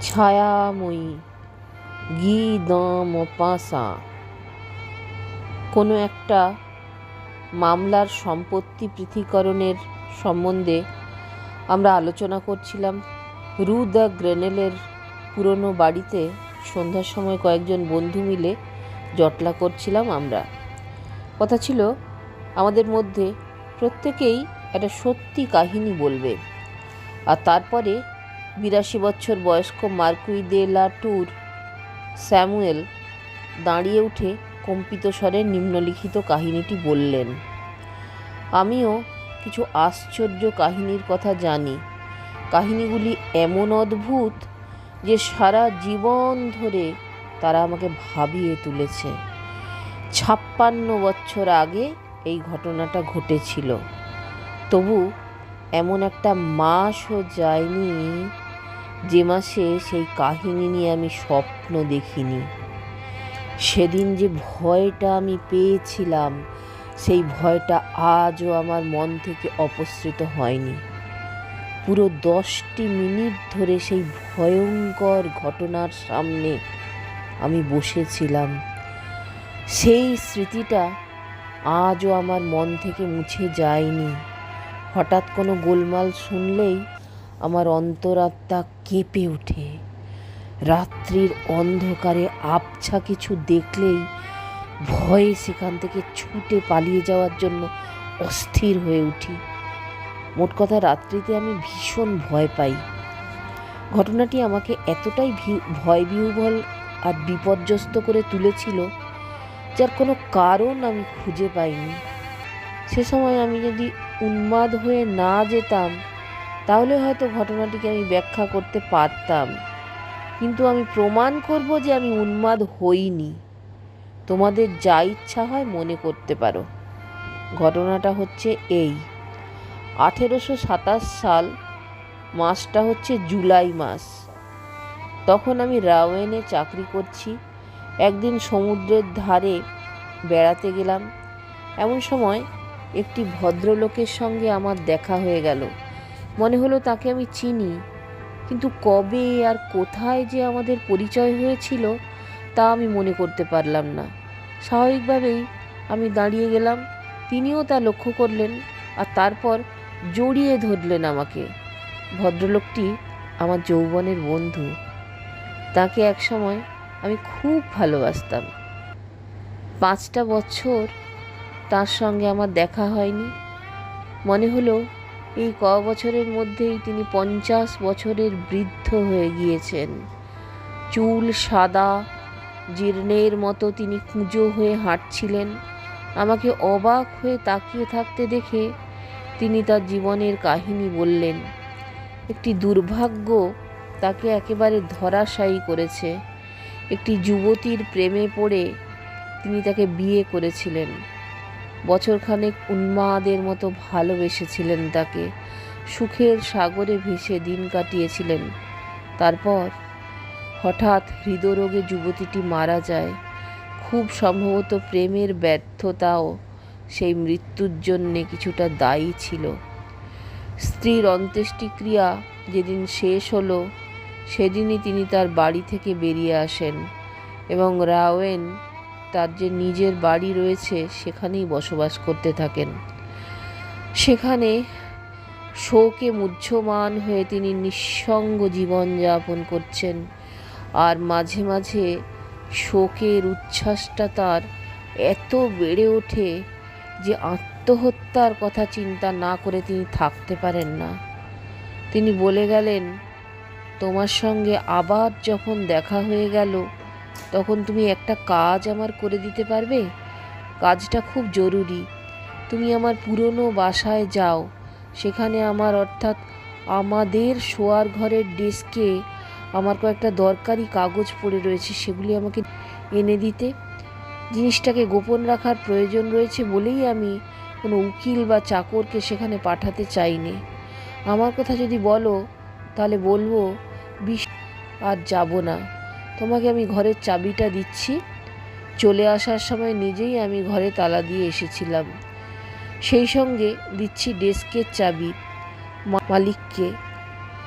ছায়াময়ী গি dans mon passant। কোনো একটা মামলার সম্পত্তি পৃথকীকরণের সম্বন্ধে আমরা আলোচনা করছিলাম। রু দ্য গ্রেনেলের পুরনো বাড়িতে সন্ধ্যার সময় কয়েকজন বন্ধু মিলে জটলা করছিলাম। আমরা কথা ছিল আমাদের মধ্যে প্রত্যেকেই একটা সত্যি কাহিনী বলবে। আর তারপরে 82 বছর বয়স্ক মার্কুই দে লা টুর স্যামুয়েল দাঁড়িয়ে উঠে কম্পিত স্বরে নিম্নলিখিত কাহিনীটি বললেন। আমিও কিছু আশ্চর্য কাহিনীর কথা জানি। কাহিনীগুলি এমন অদ্ভুত যে সারা জীবন ধরে তারা আমাকে ভাবিয়ে তুলেছে। 56 বছর আগে এই ঘটনাটা ঘটেছিল, তবু এমন একটা মাসও যায়নি যে মাসে সেই কাহিনী নিয়ে আমি স্বপ্ন দেখিনি। সেদিন যে ভয়টা আমি পেয়েছিলাম, সেই ভয়টা আজও আমার মন থেকে অপসৃত হয়নি। পুরো 10টি মিনিট ধরে সেই ভয়ঙ্কর ঘটনার সামনে আমি বসেছিলাম। সেই স্মৃতিটা আজও আমার মন থেকে মুছে যায়নি। হঠাৎ কোনো গোলমাল শুনলেই আমার অন্তরাত্মা কেঁপে ওঠে। রাত্রির অন্ধকারে আবছা কিছু দেখলেই ভয়ে সেখান থেকে ছুটে পালিয়ে যাওয়ার জন্য অস্থির হয়ে উঠি। মোট কথা, রাত্রিতে আমি ভীষণ ভয় পাই। ঘটনাটি আমাকে এতটাই ভয়বিহ্বল আর বিপর্যস্ত করে তুলেছিল, যার কোনো কারণ আমি খুঁজে পাইনি। সে সময় আমি যদি উন্মাদ হয়ে না যেতাম, তাহলে হয়তো ঘটনাটিকে আমি ব্যাখ্যা করতে পারতাম, কিন্তু আমি প্রমাণ করব যে আমি উন্মাদ হইনি। তোমাদের যা ইচ্ছা হয় মনে করতে পারো। ঘটনাটা হচ্ছে এই: 1827 সাল, মাসটা হচ্ছে জুলাই মাস। তখন আমি রাওয়েনে চাকরি করছি। একদিন সমুদ্রের ধারে বেড়াতে গেলাম। এমন সময় একটি ভদ্রলোকের সঙ্গে আমার দেখা হয়ে গেল। মনে হলো তাকে আমি চিনি, কিন্তু কবে আর কোথায় যে আমাদের পরিচয় হয়েছিল তা আমি মনে করতে পারলাম না। স্বাভাবিকভাবেই আমি দাঁড়িয়ে গেলাম। তিনিও তা লক্ষ্য করলেন আর তারপর জড়িয়ে ধরলেন আমাকে। ভদ্রলোকটি আমার যৌবনের বন্ধু। তাকে একসময় আমি খুব ভালোবাসতাম। 5টা বছর তার সঙ্গে আমার দেখা হয়নি। মনে হলো এই বছরের মধ্যেই তিনি 50 বছরের বৃদ্ধ হয়ে গিয়েছেন। চুল সাদা, জীর্ণের মতো তিনি কুঁজো হয়ে হাঁটছিলেন। আমাকে অবাক হয়ে তাকিয়ে থাকতে দেখে তিনি তার জীবনের কাহিনী বললেন। একটি দুর্ভাগ্য তাকে একেবারে ধরাশায়ী করেছে। একটি যুবতীর প্রেমে পড়ে তিনি তাকে বিয়ে করেছিলেন। বছরখানেক উন্মাদের মতো ভালোবেসেছিলেন তাকে। সুখের সাগরে ভেসে দিন কাটিয়েছিলেন। তারপর হঠাৎ হৃদরোগে যুবতীটি মারা যায়। খুব সম্ভবত প্রেমের ব্যর্থতাও সেই মৃত্যুর জন্যে কিছুটা দায়ী ছিল। স্ত্রীর অন্ত্যেষ্টিক্রিয়া যেদিন শেষ হলো, সেদিনই তিনি তার বাড়ি থেকে বেরিয়ে আসেন এবং রাওয়েন, তার যে নিজের বাড়ি রয়েছে, সেখানেই বসবাস করতে থাকেন। সেখানে শোকে মুহ্যমান হয়ে তিনি নিঃসঙ্গ জীবনযাপন করছেন। আর মাঝে মাঝে শোকের উচ্ছ্বাসটা তার এত বেড়ে ওঠে যে আত্মহত্যার কথা চিন্তা না করে তিনি থাকতে পারেন না। তিনি বলে গেলেন, তোমার সঙ্গে আবার যখন দেখা হয়ে গেল, তখন তুমি একটা কাজ আমার করে দিতে পারবে? কাজটা খুব জরুরি। তুমি আমার পুরনো বাসায় যাও। সেখানে অর্থাৎ আমাদের শোয়ার ঘরের ডেস্কে আমার কয়েকটা দরকারি কাগজ পড়ে রয়েছে, সেগুলি আমাকে এনে দিতে। জিনিসটাকে গোপন রাখার প্রয়োজন রয়েছে বলেই আমি কোনো উকিল বা চাকরকে সেখানে পাঠাতে চাইনি। আমার কথা যদি বলো, তাহলে বলবো আর যাব না। তোমাকে আমি ঘরের চাবিটা দিচ্ছি। চলে আসার সময় নিজেই আমি ঘরে তালা দিয়ে এসেছিলাম। সেই সঙ্গে দিচ্ছি ডেস্কের চাবি মালিককে।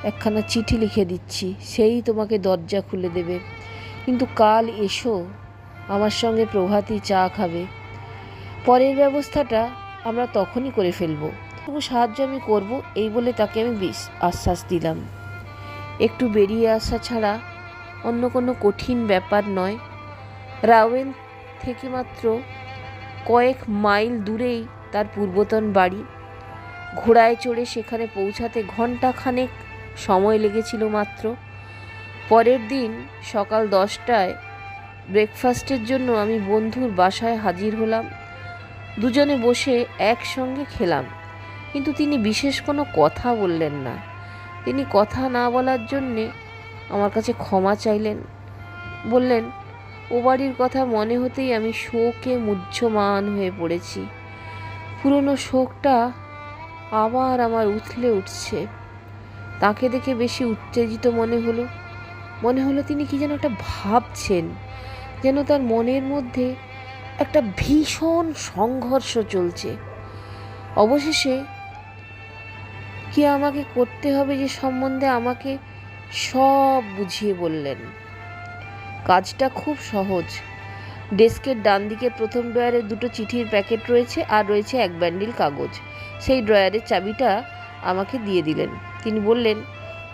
একখানা চিঠি লিখে দিচ্ছি, সেই তোমাকে দরজা খুলে দেবে, কিন্তু কাল এসো, আমার সঙ্গে প্রভাতী চা খাবে। পরের ব্যবস্থাটা আমরা তখনই করে ফেলব, তবু সাহায্য আমি করব, এই বলে তাকে আমি আশ্বাস দিলাম। একটু বেরিয়ে আসা ছাড়া অন্য কোনো কঠিন ব্যাপার নয়। রাওয়েন থেকে মাত্র কয়েক মাইল দূরেই তার পূর্বতন বাড়ি। ঘোড়ায় চড়ে সেখানে পৌঁছাতে ঘণ্টাখানেক সময় লেগেছিল মাত্র। পরের দিন সকাল 10টায় ব্রেকফাস্টের জন্য আমি বন্ধুর বাসায় হাজির হলাম। দুজনে বসে একসঙ্গে খেলাম, কিন্তু তিনি বিশেষ কোনো কথা বললেন না। তিনি কথা না বলার জন্যে আমার কাছে ক্ষমা চাইলেন। বললেন, ও বাড়ির কথা মনে হতেই আমি শোকে মুহ্যমান হয়ে পড়েছি। পুরনো শোকটা আবার আমার উথলে উঠছে। তাকে দেখে বেশি উত্তেজিত মনে হলো তিনি কি যেন একটা ভাবছেন, যেন তার মনের মধ্যে একটা ভীষণ সংঘর্ষ চলছে। অবশেষে কি আমাকে করতে হবে যে সম্বন্ধে আমাকে সব বুঝিয়ে বললেন। কাজটা খুব সহজ। ডেস্কের ডান দিকের প্রথম ড্রয়ারে 2টো চিঠির প্যাকেট রয়েছে, আর রয়েছে এক বান্ডিল কাগজ। সেই ড্রয়ারের চাবিটা আমাকে দিয়ে দিলেন। তিনি বললেন,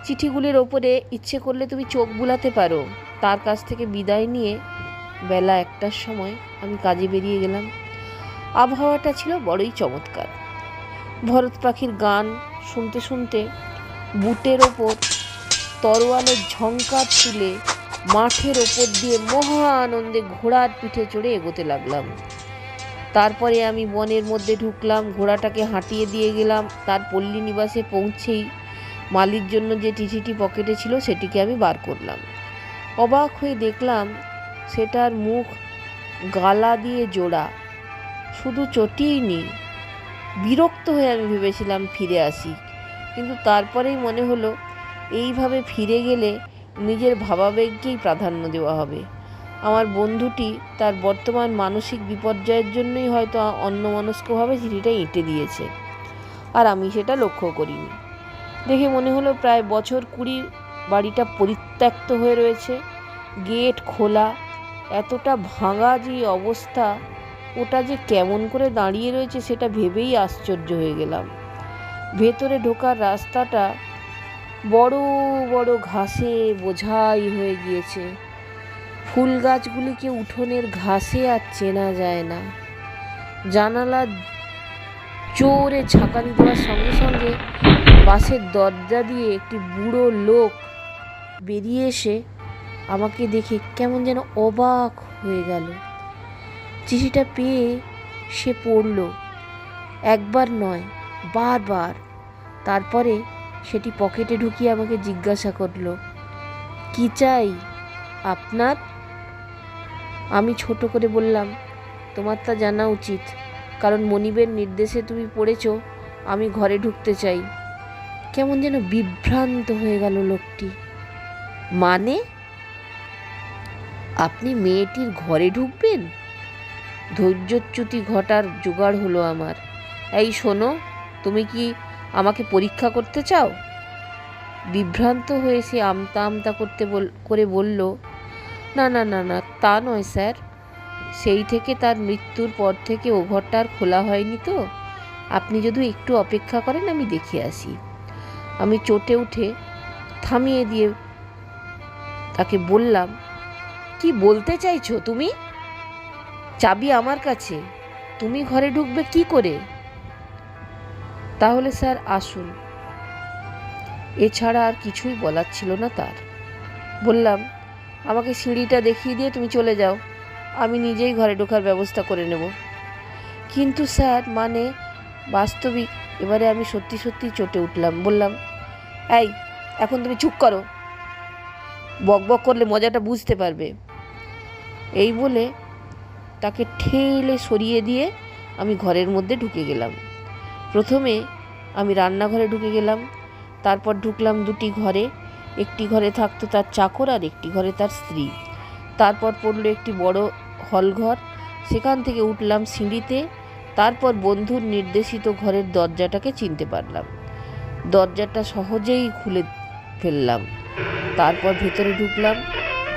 চিঠিগুলির ওপরে ইচ্ছে করলে তুমি চোখ বুলাতে পারো। তার কাছ থেকে বিদায় নিয়ে বেলা 1টার সময় আমি কাজে বেরিয়ে গেলাম। আবহাওয়াটা ছিল বড়ই চমৎকার। ভরত পাখির গান শুনতে শুনতে বুটের ওপর তরোয়ালের ঝংকার তুলে মাঠের ওপর দিয়ে মহা আনন্দে ঘোড়ার পিঠে চড়ে এগোতে লাগলাম। তারপরে আমি বনের মধ্যে ঢুকলাম, ঘোড়াটাকে হাঁটিয়ে দিয়ে গেলাম। তার পল্লী নিবাসে পৌঁছেই মালির জন্য যে চিঠিটি পকেটে ছিল সেটিকে আমি বার করলাম। অবাক হয়ে দেখলাম সেটার মুখ গালা দিয়ে জোড়া, শুধু চটিই নেই। বিরক্ত হয়ে আমি ভেবেছিলাম ফিরে আসি, কিন্তু তারপরেই মনে হলো এইভাবে ফিরে গেলে নিজের ভাবাবেগকেই প্রাধান্য দেওয়া হবে। আমার বন্ধুটি তার বর্তমান মানসিক বিপর্যয়ের জন্যই হয়তো অন্যমনস্কভাবে চিঠিটা এঁটে দিয়েছে, আর আমি সেটা লক্ষ্য করিনি। দেখে মনে হলো প্রায় বছর 20 বাড়িটা পরিত্যক্ত হয়ে রয়েছে, গেট খোলা। এতটা ভাঙা যে অবস্থা, ওটা যে কেমন করে দাঁড়িয়ে রয়েছে সেটা ভেবেই আশ্চর্য হয়ে গেলাম। ভেতরে ঢোকার রাস্তাটা বড় বড় ঘাসে বোঝাই হয়ে গিয়েছে। ফুল গাছগুলিকে উঠোনের ঘাসে আর চেনা যায় না। জানালা জোরে ঝাঁকানি দেওয়ার সঙ্গে সঙ্গে বাসের দরজা দিয়ে একটি বুড়ো লোক বেরিয়ে এসে আমাকে দেখে কেমন যেন অবাক হয়ে গেল। চিঠিটা পেয়ে সে পড়ল, একবার নয় বারবার। তারপরে সেটি পকেটে ঢুকিয়ে আমাকে জিজ্ঞাসা করলো, কি চাই আপনার? আমি ছোট করে বললাম, তোমার তা জানা উচিত, কারণ মনিবের নির্দেশে তুমি পড়েছ আমি ঘরে ঢুকতে চাই। কেমন যেন বিভ্রান্ত হয়ে গেল লোকটি। মানে আপনি মেয়েটির ঘরে ঢুকবেন? ধৈর্যচ্যুতি ঘটার জোগাড় হলো আমার। এই শোনো, তুমি কি আমাকে পরীক্ষা করতে চাও? বিভ্রান্ত হয়ে সে আমতা আমতা করে বলল, না না না না, তা নয় স্যার। সেই থেকে তার মৃত্যুর পর থেকে ও ঘরটা আর খোলা হয়নি তো। আপনি যদি একটু অপেক্ষা করেন আমি দেখে আসি। আমি চটে উঠে থামিয়ে দিয়ে তাকে বললাম, কি বলতে চাইছো তুমি? চাবি আমার কাছে, তুমি ঘরে ঢুকবে কি করে? তাহলে স্যার আসুন। এছাড়া আর কিছুই বলার ছিল না তার। বললাম, আমাকে সিঁড়িটা দেখিয়ে দিয়ে তুমি চলে যাও, আমি নিজেই ঘরে ঢোকার ব্যবস্থা করে নেব। কিন্তু স্যার মানে বাস্তবিক এবারে আমি সত্যি সত্যি চটে উঠলাম। বললাম, এই এখন তুমি চুপ করো, বকবক করলে মজাটা বুঝতে পারবে। এই বলে তাকে ঠেলে সরিয়ে দিয়ে আমি ঘরের মধ্যে ঢুকে গেলাম। প্রথমে আমি রান্নাঘরে ঢুকে গেলাম, তারপর ঢুকলাম 2টি ঘরে। একটি ঘরে থাকতো তার চাকর আর একটি ঘরে তার স্ত্রী। তারপর পড়লো একটি বড় হলঘর, সেখান থেকে উঠলাম সিঁড়িতে। তারপর বন্ধুর নির্দেশিত ঘরের দরজাটাকে চিনতে পারলাম। দরজাটা সহজেই খুলে ফেললাম। তারপর ভেতরে ঢুকলাম।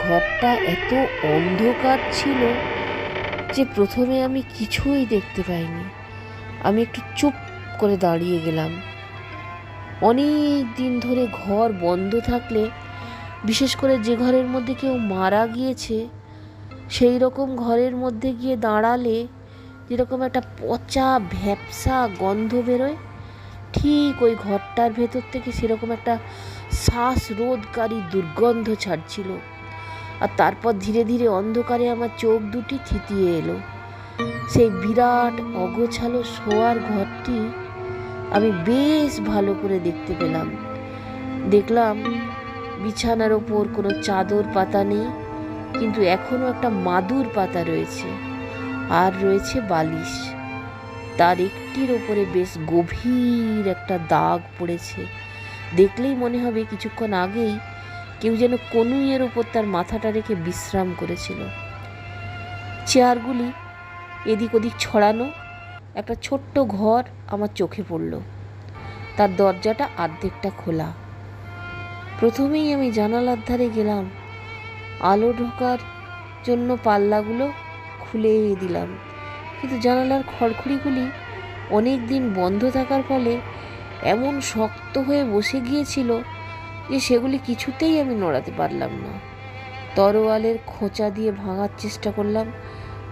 ঘরটা এত অন্ধকার ছিল যে প্রথমে আমি কিছুই দেখতে পাইনি। আমি একটু চুপ করে দাঁড়িয়ে গেলাম। অনেক দিন ধরে ঘর বন্ধ থাকলে, বিশেষ করে যে ঘরের মধ্যে কেউ মারা গিয়েছে, সেই রকম ঘরের মধ্যে গিয়ে দাঁড়ালে যেরকম একটা পচা ভ্যাপসা গন্ধ বেরোয়, ঠিক ওই ঘরটার ভেতর থেকে সেরকম একটা শ্বাসরোধকারী দুর্গন্ধ ছাড়ছিল। আর তারপর ধীরে ধীরে অন্ধকারে আমার চোখ দুটি থিতিয়ে এলো। সেই বিরাট অগোছালো শোয়ার ঘরটি আমি বেশ ভালো করে দেখতে পেলাম। দেখলাম বিছানার ওপর কোনো চাদর পাতা নেই, কিন্তু এখনো একটা মাদুর পাতা রয়েছে, আর রয়েছে বালিশ। তার একটির ওপরে বেশ গভীর একটা দাগ পড়েছে। দেখলেই মনে হবে কিছুক্ষণ আগেই কেউ যেন কনুইয়ের ওপর তার মাথাটা রেখে বিশ্রাম করেছিল। চেয়ারগুলি এদিক ওদিক ছড়ানো। একটা ছোট্ট ঘর আমার চোখে পড়ল। তার দরজাটা অর্ধেকটা খোলা। প্রথমেই আমি জানালার ধারে গেলাম। আলো ঢোকার জন্য পাল্লাগুলো খুলে দিলাম, কিন্তু জানালার খড়খড়িগুলি অনেক দিন বন্ধ থাকার ফলে এমন শক্ত হয়ে বসে গিয়েছিল যে সেগুলি কিছুতেই আমি নড়াতে পারলাম না। তরোয়ালের খোঁচা দিয়ে ভাঙার চেষ্টা করলাম,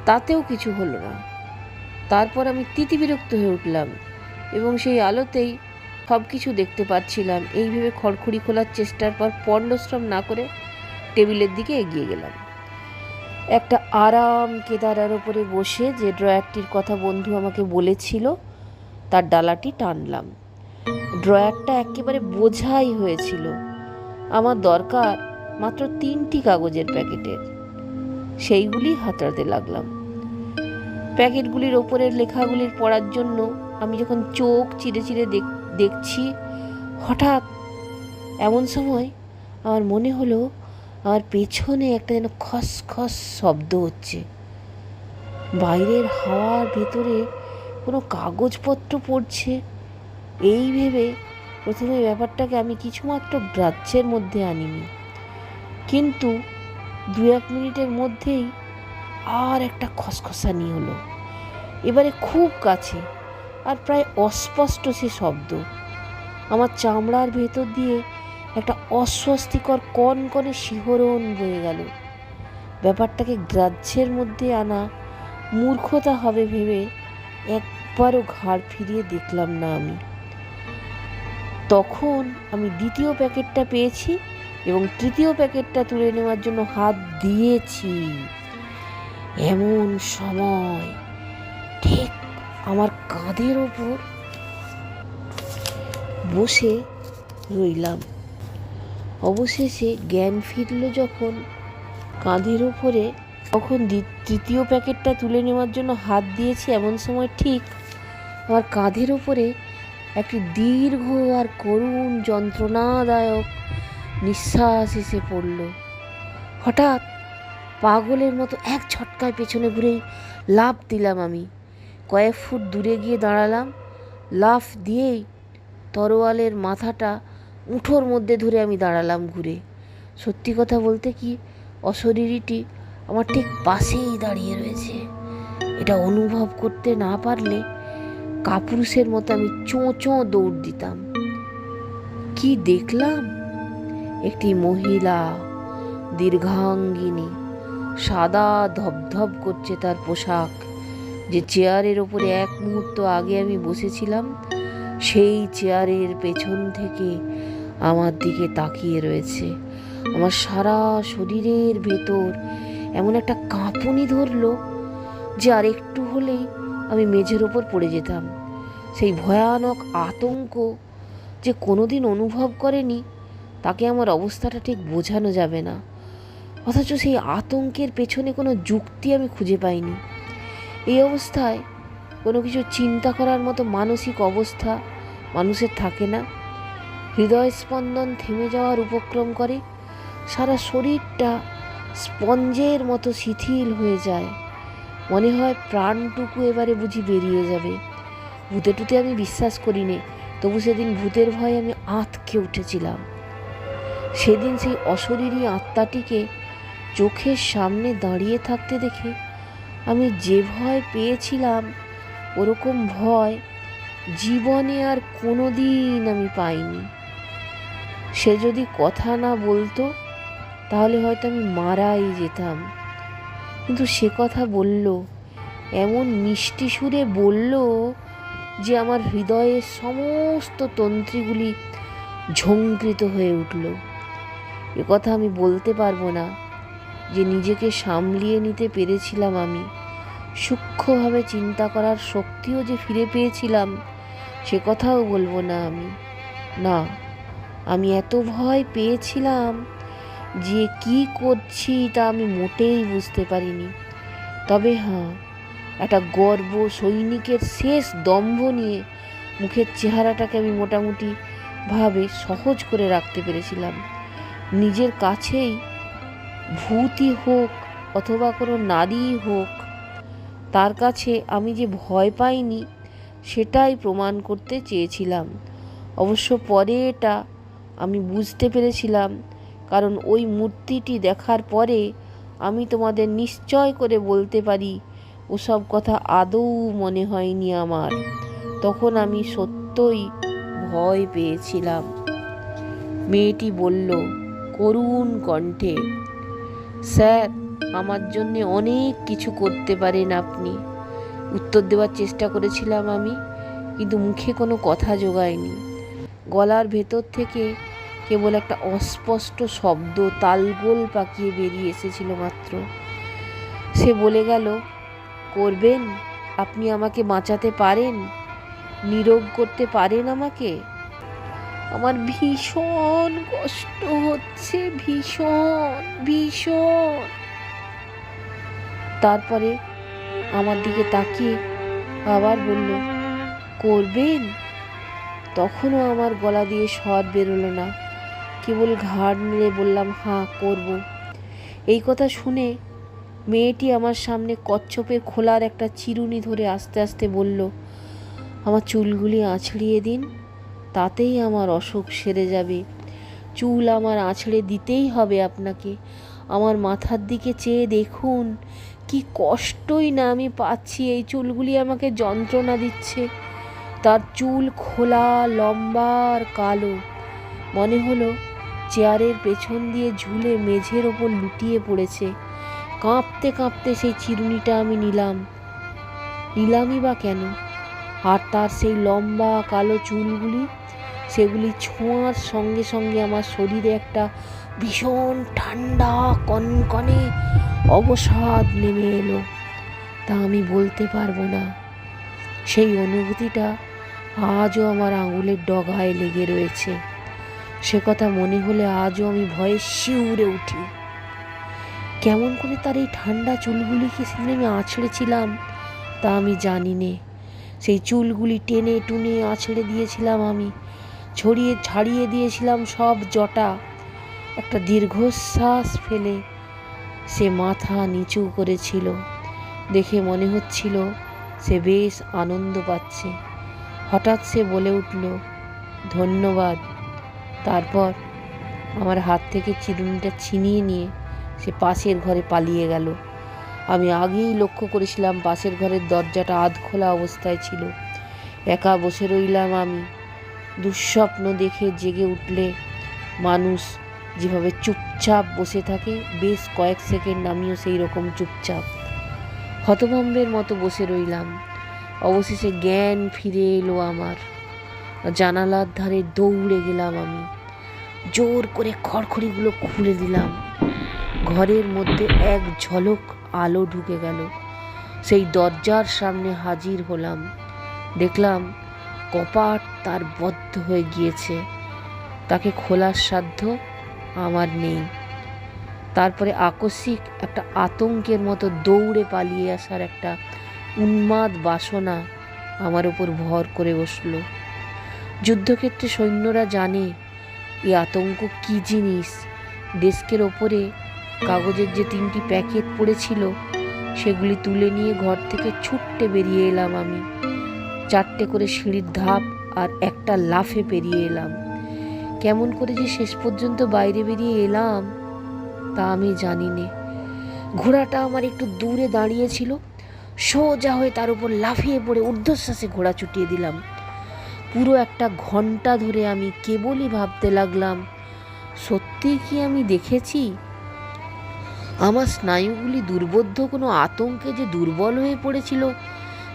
তাতেও কিছু হলো না। তারপর আমি তিতিবিরক্ত হয়ে উঠলাম এবং সেই আলোতেই সব কিছু দেখতে পাচ্ছিলাম। এই ভেবে খড়খড়ি খোলার চেষ্টার পর পণ্ডশ্রম না করে টেবিলের দিকে এগিয়ে গেলাম। একটা আরাম কেদারার ওপরে বসে যে ড্রয়ারটির কথা বন্ধু আমাকে বলেছিল তার ডালাটি টানলাম। ড্রয়ারটা একেবারে বোঝাই হয়েছিল। আমার দরকার মাত্র 3টি কাগজের প্যাকেটের। সেইগুলি হাতড়াতে লাগলাম। প্যাকেটগুলির ওপরের লেখাগুলির পড়ার জন্য আমি যখন চোখ চিরে চিরে দেখছি, হঠাৎ এমন সময় আমার মনে হলো আমার পেছনে একটা যেন খসখস শব্দ হচ্ছে। বাইরের হাওয়ার ভেতরে কোনো কাগজপত্র পড়ছে। এই ভেবে প্রথমে ব্যাপারটাকে আমি কিছুমাত্র গ্রাহ্যের মধ্যে আনিনি, কিন্তু 2-1 মিনিটের মধ্যেই আর একটা খসখসানি হলো। এবারে খুব কাছে আর প্রায় অস্পষ্ট সে শব্দ। আমার চামড়ার ভেতর দিয়ে একটা অস্বস্তিকর কনকনে শিহরণ বয়ে গেল। ব্যাপারটাকে গ্রাহ্যের মধ্যে আনা মূর্খতা হবে ভেবে একবারও ঘাড় ফিরিয়ে দেখলাম না আমি। তখন আমি দ্বিতীয় প্যাকেটটা পেয়েছি এবং তৃতীয় প্যাকেটটা তুলে নেওয়ার জন্য হাত দিয়েছি। এমন সময় ঠিক আমার কাঁধের ওপর বসে রইলাম। অবশেষে জ্ঞান ফিরল যখন কাঁধের ওপরে, তখন তৃতীয় প্যাকেটটা তুলে নেওয়ার জন্য হাত দিয়েছি। এমন সময় ঠিক আমার কাঁধের ওপরে একটি দীর্ঘ আর করুণ যন্ত্রণাদায়ক নিঃশ্বাস এসে পড়ল। হঠাৎ পাগলের মতো এক ঝটকায় পেছনে ঘুরেই লাফ দিলাম। আমি কয়েক ফুট দূরে গিয়ে দাঁড়ালাম। লাফ দিয়েই তরোয়ালের মাথাটা মুঠোর মধ্যে ধরে আমি দাঁড়ালাম ঘুরে। সত্যি কথা বলতে কি, অশরীরীটি আমার ঠিক পাশেই দাঁড়িয়ে রয়েছে। এটা অনুভব করতে না পারলে কাপুরুষের মতো আমি চোঁ চোঁ দৌড় দিতাম। কি দেখলাম, একটি মহিলা, দীর্ঘাঙ্গিনী, সাদা ধবধব করছে তার পোশাক। যে চেয়ারের ওপরে এক মুহূর্ত আগে আমি বসেছিলাম, সেই চেয়ারের পেছন থেকে আমার দিকে তাকিয়ে রয়েছে। আমার সারা শরীরের ভেতর এমন একটা কাঁপুনি ধরলো যে আর একটু হলেই আমি মেঝের ওপর পড়ে যেতাম। সেই ভয়ানক আতঙ্ক যে কোনোদিন অনুভব করেনি তাকে আমার অবস্থাটা ঠিক বোঝানো যাবে না। অথচ সেই আতঙ্কের পেছনে কোনো যুক্তি আমি খুঁজে পাইনি। এই অবস্থায় কোনো কিছু চিন্তা করার মতো মানসিক অবস্থা মানুষের থাকে না। হৃদয় স্পন্দন থেমে যাওয়ার উপক্রম করে, সারা শরীরটা স্পঞ্জের মতো শিথিল হয়ে যায়। মনে হয় প্রাণটুকু এবারে বুঝি বেরিয়ে যাবে। ভূতে টুতে আমি বিশ্বাস করি নে, তবু সেদিন ভূতের ভয়ে আমি আঁতকে উঠেছিলাম। সেদিন সেই অশরীরী আত্মাটিকে চোখের সামনে দাঁড়িয়ে থাকতে দেখে আমি যে ভয় পেয়েছিলাম, ওরকম ভয় জীবনে আর কোনো দিন আমি পাইনি। সে যদি কথা না বলতো তাহলে হয়তো আমি মারাই যেতাম, কিন্তু সে কথা বলল, এমন মিষ্টি সুরে বলল যে আমার হৃদয়ের সমস্ত তন্ত্রীগুলি ঝংকৃত হয়ে উঠল। কথা আমি বলতে পারবো না যে নিজেকে সামলিয়ে নিতে পেরেছিলাম আমি, সূক্ষ্মভাবে চিন্তা করার শক্তিও যে ফিরে পেয়েছিলাম সে কথাও বলবো না আমি। না, আমি এত ভয় পেয়েছিলাম যে কি করছি তা আমি মোটেই বুঝতে পারিনি। তবে হ্যাঁ, একটা গর্ব সৈনিকের শেষ দম্ভ নিয়ে মুখের চেহারাটাকে আমি মোটামুটি ভাবে সহজ করে রাখতে পেরেছিলাম। নিজের কাছেই ভূতই হোক অথবা কোনো নারীই হোক, তার কাছে আমি যে ভয় পাইনি সেটাই প্রমাণ করতে চেয়েছিলাম। অবশ্য পরে এটা আমি বুঝতে পেরেছিলাম, কারণ ওই মূর্তিটি দেখার পরে আমি তোমাদের নিশ্চয় করে বলতে পারি ওসব কথা আদৌ মনে হয়নি আমার। তখন আমি সত্যই ভয় পেয়েছিলাম। মেয়েটি বলল করুণ কণ্ঠে, স্যার, আমার জন্যে অনেক কিছু করতে পারেন আপনি। উত্তর দেওয়ার চেষ্টা করেছিলাম আমি, কিন্তু মুখে কোনো কথা জোগায়নি। গলার ভেতর থেকে কেবল একটা অস্পষ্ট শব্দ তালগোল পাকিয়ে বেরিয়ে এসেছিল মাত্র। সে বলে গেল, করবেন? আপনি আমাকে বাঁচাতে পারেন, নীরোগ করতে পারেন আমাকে। আমার ভীষণ কষ্ট হচ্ছে, ভীষণ ভীষণ। তারপরে আমার দিকে তাকিয়ে আবার বলল, করবেন? তখনও আমার গলা দিয়ে স্বর বেরোলো না, কেবল ঘাড় নেড়ে বললাম, হ্যাঁ করব। এই কথা শুনে মেয়েটি আমার সামনে কচ্ছপের খোলার একটা চিরুনি ধরে আস্তে আস্তে বলল, আমার চুলগুলি আঁচড়িয়ে দিন, তাতেই আমার অসুখ সেরে যাবে। চুল আমার আঁচড়ে দিতেই হবে আপনাকে। আমার মাথার দিকে চেয়ে দেখুন, কি কষ্টই না আমি পাচ্ছি। এই চুলগুলি আমাকে যন্ত্রণা দিচ্ছে। তার চুল খোলা, লম্বা আর কালো, মনে হলো চেয়ারের পেছন দিয়ে ঝুলে মেঝের ওপর লুটিয়ে পড়েছে। কাঁপতে কাঁপতে সেই চিরুনিটা আমি নিলামই বা কেন? আর তার সেই লম্বা কালো চুলগুলি, সেগুলি ছোঁয়ার সঙ্গে সঙ্গে আমার শরীরে একটা ভীষণ ঠান্ডা কনকনে অবসাদ নেমে এলো। তা আমি বলতে পারবো না। সেই অনুভূতিটা আজও আমার আঙুলের ডগায় লেগে রয়েছে। সে কথা মনে হলে আজও আমি ভয়ে শিউরে উঠি। কেমন করে তার এই ঠান্ডা চুলগুলিকে সেদিন আমি আঁচড়েছিলাম তা আমি জানি নে। সেই চুলগুলি টেনে টুনে আঁচড়ে দিয়েছিলাম আমি, ছাড়িয়ে দিয়েছিলাম সব জটা। একটা দীর্ঘশ্বাস ফেলে সে মাথা নিচু করেছিল। দেখে মনে হচ্ছিল সে বেশ আনন্দ পাচ্ছে। হঠাৎ সে বলে উঠল, ধন্যবাদ। তারপর আমার হাত থেকে চিরুনিটা ছিনিয়ে নিয়ে সে পাশের ঘরে পালিয়ে গেল। আমি আগেই লক্ষ্য করেছিলাম পাশের ঘরের দরজাটা আধখোলা অবস্থায় ছিল। একা বসে রইলাম আমি। দুঃস্বপ্ন দেখে জেগে উঠলে মানুষ যেভাবে চুপচাপ বসে থাকে, বেশ কয়েক সেকেন্ড আমিও সেই রকম চুপচাপ হতভম্বের মতো বসে রইলাম। অবশেষে জ্ঞান ফিরে এলো আমার। জানালার ধারে দৌড়ে গেলাম আমি। জোর করে খড়খড়িগুলো খুলে দিলাম। ঘরের মধ্যে এক ঝলক আলো ঢুকে গেল। সেই দরজার সামনে হাজির হলাম। দেখলাম কপাট তার বদ্ধ হয়ে গিয়েছে, তাকে খোলার সাধ্য আমার নেই। তারপরে আকস্মিক একটা আতঙ্কের মতো দৌড়ে পালিয়ে আসার একটা উন্মাদ বাসনা আমার উপর ভর করে বসল। যুদ্ধক্ষেত্রে সৈন্যরা জানে এই আতঙ্ক কি জিনিস। ডেস্কের ওপরে কাগজের যে 3টি প্যাকেট পড়েছিল সেগুলি তুলে নিয়ে ঘর থেকে ছুট্টে বেরিয়ে এলাম আমি। 4টে করে সিঁড়ির ধাপ আর একটা লাফে পেরিয়ে এলাম। কেমন করে যে শেষ পর্যন্ত বাইরে বেরিয়ে এলাম তা আমি জানি নে। ঘোড়াটা আমার একটু দূরে দাঁড়িয়েছিল, সোজা হয়ে তার উপর লাফিয়ে পড়ে ঊর্ধ্বশ্বাসে ঘোড়া ছুটিয়ে দিলাম। পুরো একটা ঘন্টা ধরে আমি কেবলই ভাবতে লাগলাম, সত্যি কি আমি দেখেছি? আমার স্নায়ুগুলি দুর্বোধ্য কোনো আতঙ্কে যে দুর্বল হয়ে পড়েছিল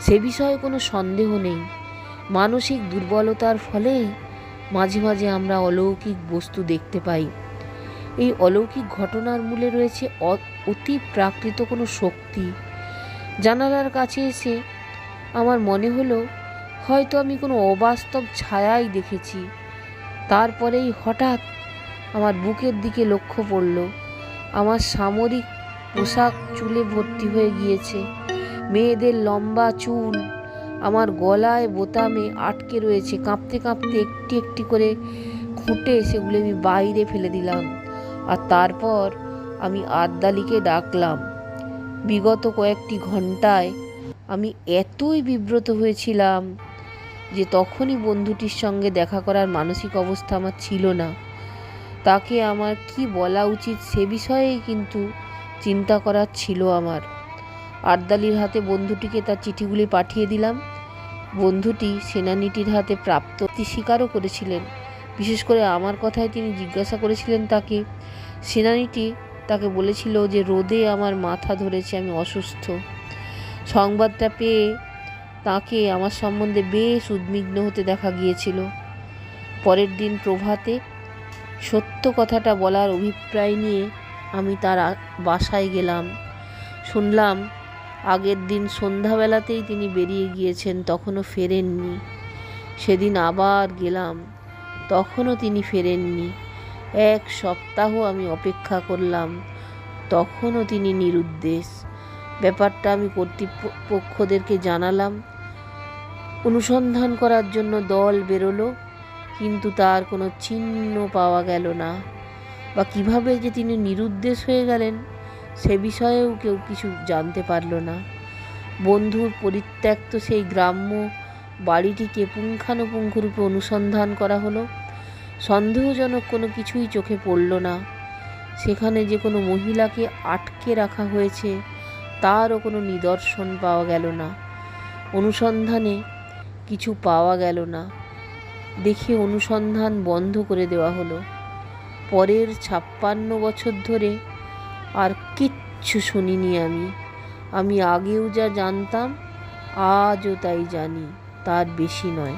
সে বিষয়ে কোনো সন্দেহ নেই। মানসিক দুর্বলতার ফলেই মাঝে মাঝে আমরা অলৌকিক বস্তু দেখতে পাই। এই অলৌকিক ঘটনার মূলে রয়েছে অতি প্রাকৃত কোনো শক্তি। জানালার কাছে এসে আমার মনে হলো হয়তো আমি কোনো অবাস্তব ছায়াই দেখেছি। তারপরেই হঠাৎ আমার বুকের দিকে লক্ষ্য পড়ল। আমার সামরিক পোশাক চুলে ভর্তি হয়ে গিয়েছে, মেয়েদের লম্বা চুল আমার গলায় বোতামে আটকে রয়েছে। কাঁপতে কাঁপতে একটি একটি করে খুঁটে সেগুলো আমি বাইরে ফেলে দিলাম। আর তারপর আমি আদ্দালিকে ডাকলাম। বিগত কয়েকটি ঘন্টায় আমি এতই বিব্রত হয়েছিলাম যে তখনই বন্ধুটির সঙ্গে দেখা করার মানসিক অবস্থা আমার ছিল না। তাকে আমার কি বলা উচিত সে বিষয়েই কিন্তু চিন্তা করার ছিল আমার। আর্দালির হাতে বন্ধুটিকে তার চিঠিগুলি পাঠিয়ে দিলাম। বন্ধুটি সেনানীটির হাতে প্রাপ্তি স্বীকারও করেছিলেন। বিশেষ করে আমার কথায় তিনি জিজ্ঞাসা করেছিলেন তাকে। সেনানীটি তাকে বলেছিল যে রোদে আমার মাথা ধরেছে, আমি অসুস্থ। সংবাদটা পেয়ে তাকে আমার সম্বন্ধে বেশ উদ্বিগ্ন হতে দেখা গিয়েছিল। পরের দিন প্রভাতে সত্য কথাটা বলার অভিপ্রায় নিয়ে আমি তার বাসায় গেলাম। শুনলাম আগের দিন সন্ধ্যাবেলাতেই তিনি বেরিয়ে গিয়েছেন, তখনও ফেরেননি। সেদিন আবার গেলাম, তখনও তিনি ফেরেননি। 1 সপ্তাহ আমি অপেক্ষা করলাম, তখনও তিনি নিরুদ্দেশ। ব্যাপারটা আমি কর্তৃপক্ষদেরকে জানালাম। অনুসন্ধান করার জন্য দল বেরোলো, কিন্তু তার কোনো চিহ্ন পাওয়া গেল না। বা কিভাবে যে তিনি নিরুদ্দেশ হয়ে গেলেন সে বিষয়েও কেউ কিছু জানতে পারল না। বন্ধুর পরিত্যক্ত সেই গ্রাম্য বাড়িটিকে পুঙ্খানুপুঙ্খরূপে অনুসন্ধান করা হলো। সন্দেহজনক কোনো কিছুই চোখে পড়ল না। সেখানে যে কোনো মহিলাকে আটকে রাখা হয়েছে তারও কোনো নিদর্শন পাওয়া গেল না। অনুসন্ধানে কিছু পাওয়া গেল না দেখে অনুসন্ধান বন্ধ করে দেওয়া হলো। পরের 56 বছর ধরে আর কিচ্ছু শুনিনি আমি আগেও যা জানতাম আজও তাই জানি, তার বেশি নয়।